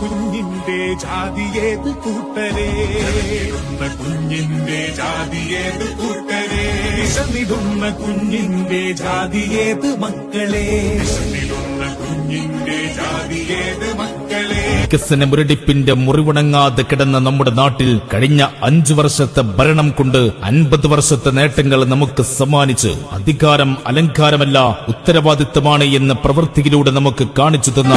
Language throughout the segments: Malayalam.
കുഞ്ഞിന്റെ ജാതിയേത് കൂട്ടരേ, കുഞ്ഞിന്റെ ജാതിയേത് കൂട്ടരേ, വിശന്നിടുന്ന കുഞ്ഞിന്റെ ജാതിയേത് മക്കളെ, വിശന്നിടുന്ന കുഞ്ഞിന്റെ ജാതിയേത് മക്കളെ. വികസന മുരടിപ്പിന്റെ മുറിവുണങ്ങാതെ കിടന്ന നമ്മുടെ നാട്ടിൽ കഴിഞ്ഞ 5 വർഷത്തെ ഭരണം കൊണ്ട് 50 വർഷത്തെ നേട്ടങ്ങൾ നമുക്ക് സമ്മാനിച്ച് അധികാരം അലങ്കാരമല്ല ഉത്തരവാദിത്തമാണ് എന്ന പ്രവൃത്തിയിലൂടെ നമുക്ക് കാണിച്ചു തന്ന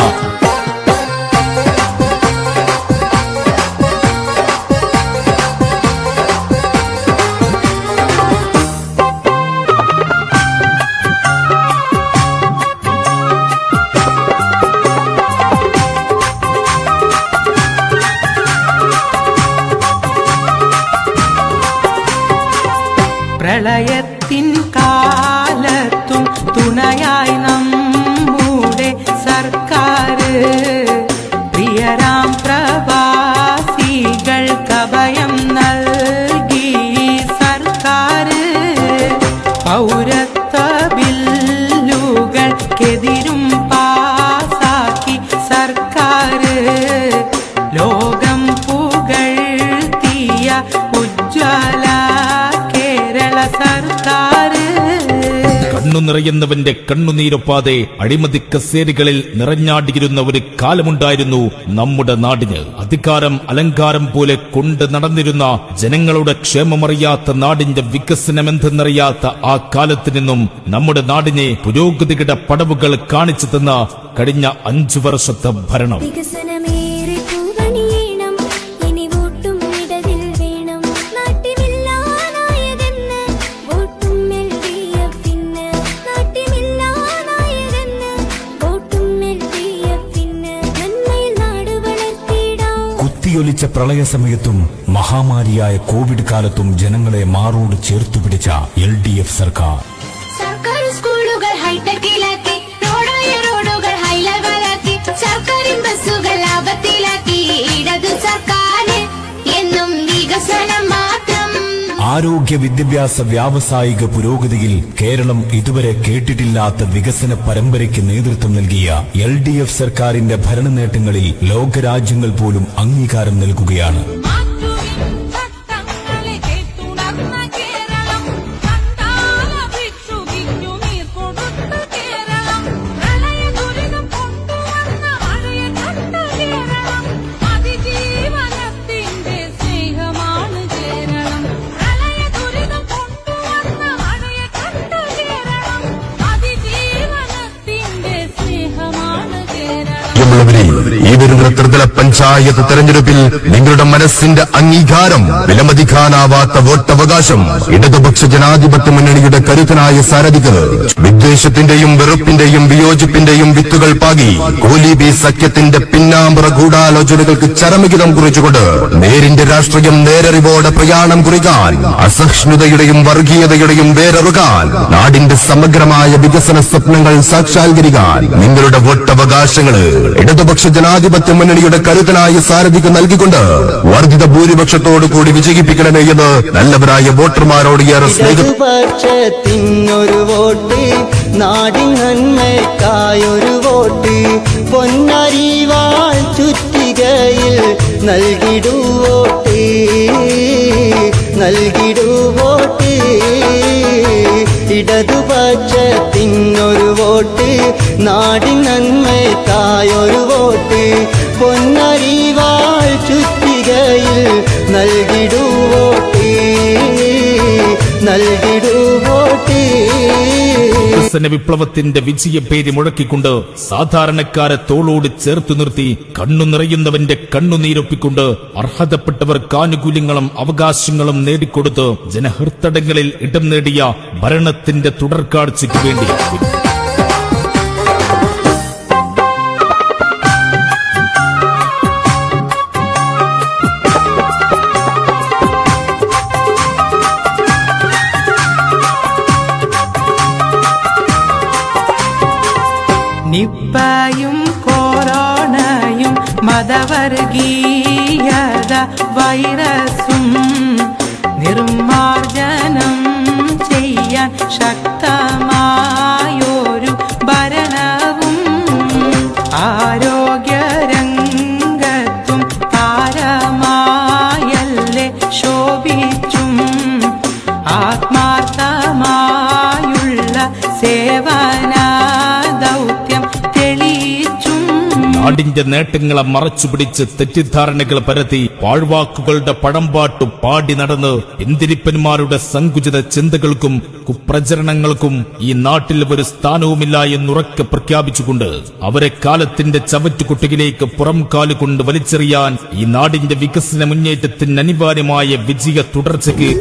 പ്രളയത്തിൻ കാലത്തും തുണയായി നമ്മുടെ സർക്കാർ, പ്രിയരാം പ്രവാസികൾക്ക് അഭയം നൽകി സർക്കാർ, പൗരത്വ ബില്ലുകൾക്കെതിരും പാസാക്കി സർക്കാർ, ലോകം പുകഴ്ത്തിയ ഉജ്ജ്വല സർക്കാർ. കണ്ണു നിറയുന്നവന്റെ കണ്ണുനീരൊപ്പാതെ അഴിമതി കസേരകളിൽ നിറഞ്ഞാടിയിരുന്ന ഒരു കാലമുണ്ടായിരുന്നു നമ്മുടെ നാടിന്. അധികാരം അലങ്കാരം പോലെ കൊണ്ട് നടന്നിരുന്ന ജനങ്ങളുടെ ക്ഷേമമറിയാത്ത നാടിന്റെ വികസനമെന്തെന്നറിയാത്ത ആ കാലത്ത് നിന്നും നമ്മുടെ നാടിനെ പുരോഗതിയുടെ പടവുകൾ കാണിച്ചു തന്ന കഴിഞ്ഞ 5 വർഷത്തെ ഭരണം. കുത്തിയൊലിച്ച പ്രളയസമയത്തും മഹാമാരിയായ കോവിഡ് കാലത്തും ജനങ്ങളെ മാറോട് ചേർത്തുപിടിച്ച LDF സർക്കാർ. സർക്കാർ സ്കൂളുകൾ ഹൈടെക്കിലാക്കി, റോഡുകൾ ഹൈ ലെവലാക്കി, സർക്കാരിൻ ബസ്സുകൾ ലാഭത്തിലാക്കി. ഇടതു സർക്കാർ എന്നും വികസനം മാത്രം. ആരോഗ്യ വിദ്യാഭ്യാസ വ്യാവസായിക പുരോഗതിയിൽ കേരളം ഇതുവരെ കേട്ടിട്ടില്ലാത്ത വികസന പരമ്പരയ്ക്ക് നേതൃത്വം നൽകിയ LDF സർക്കാരിന്റെ ഭരണ നേട്ടങ്ങളിൽ ലോകരാജ്യങ്ങൾ പോലും അംഗീകാരം നൽകുകയാണ്. ഈ വരുന്ന ത്രിതല പഞ്ചായത്ത് തെരഞ്ഞെടുപ്പിൽ നിങ്ങളുടെ മനസ്സിന്റെ അംഗീകാരം, വിലമതിക്കാനാവാത്ത വോട്ടവകാശം ഇടതുപക്ഷ ജനാധിപത്യ മുന്നണിയുടെ കരുത്തനായ സാരഥിക്ക് വിദ്വേഷത്തിന്റെയും വെറുപ്പിന്റെയും വിയോജിപ്പിന്റെയും വിത്തുകൾ പാകി കോലീബി സഖ്യത്തിന്റെ പിന്നാമ്പുറ ഗൂഢാലോചനകൾക്ക് ചരമഗിതം കുറിച്ചുകൊണ്ട് നേരിന്റെ രാഷ്ട്രീയം നേരറിവോടെ പ്രയാണം കുറിക്കാൻ, അസഹിഷ്ണുതയുടെയും വർഗീയതയുടെയും വേരറുകാൻ, നാടിന്റെ സമഗ്രമായ വികസന സ്വപ്നങ്ങൾ സാക്ഷാത്കരിക്കാൻ നിങ്ങളുടെ വോട്ടവകാശങ്ങള് ഇടതുപക്ഷ ജനാധിപത്യ മുന്നണിയുടെ കരുത്തനായ സാരഥിക്ക് നൽകിക്കൊണ്ട് വർദ്ധിത ഭൂരിപക്ഷത്തോടു കൂടി വിജയിപ്പിക്കണമേ എന്ന് നല്ലവരായ വോട്ടർമാരോട് ഏറെ സ്നേഹപക്ഷത്തിനൊരു വോട്ട്, നാടിൻ നന്മയ്ക്കായൊരു വോട്ട്, പൊന്നരിവാൾ ചുറ്റികയിൽ നൽകിടൂ വോട്ട്, നൽകിടൂ വോട്ട്. ഇടതുപക്ഷത്തിനൊരു വോട്ട്, നാടിൻ നന്മയ്ക്കായൊരു വോട്ട്, പൊന്നരിവാൾ ചുറ്റികയിൽ നൽകിടൂ വോട്ട്, നൽകിടൂ വോട്ട്. വികസന വിപ്ലവത്തിന്റെ വിജയപേരി മുഴക്കിക്കൊണ്ട് സാധാരണക്കാരെ തോളോട് ചേർത്തു നിർത്തി കണ്ണു നിറയുന്നവന്റെ കണ്ണുനീരൊപ്പിക്കൊണ്ട് അർഹതപ്പെട്ടവർക്ക് ആനുകൂല്യങ്ങളും അവകാശങ്ങളും നേടിക്കൊടുത്ത് ജനഹൃത്തടങ്ങളിൽ ഇടം നേടിയ ഭരണത്തിന്റെ തുടർക്കാഴ്ചയ്ക്ക് വേണ്ടി നിപ്പയും കൊറോണയും മതവർഗീയത വൈറസും നിർമാർജനം ചെയ്യാൻ ശക്തമായൊരു ഭരണവും ആരോഗ്യരംഗത്ത് നാടിന്റെ നേട്ടങ്ങളെ മറച്ചുപിടിച്ച് തെറ്റിദ്ധാരണകൾ പരത്തി പാഴ്വാക്കുകളുടെ പഴമ്പാട്ടു പാടി നടന്ന് പിന്തിരിപ്പന്മാരുടെ സങ്കുചിത ചിന്തകൾക്കും കുപ്രചരണങ്ങൾക്കും ഈ നാട്ടിൽ ഒരു സ്ഥാനവുമില്ല എന്നുറക്കെ പ്രഖ്യാപിച്ചുകൊണ്ട് അവരെ കാലത്തിന്റെ ചവറ്റുകുട്ടിയിലേക്ക് പുറം കാലുകൊണ്ട് വലിച്ചെറിയാൻ ഈ നാടിന്റെ വികസന മുന്നേറ്റത്തിന് അനിവാര്യമായ വിജയ തുടർച്ചയ്ക്ക്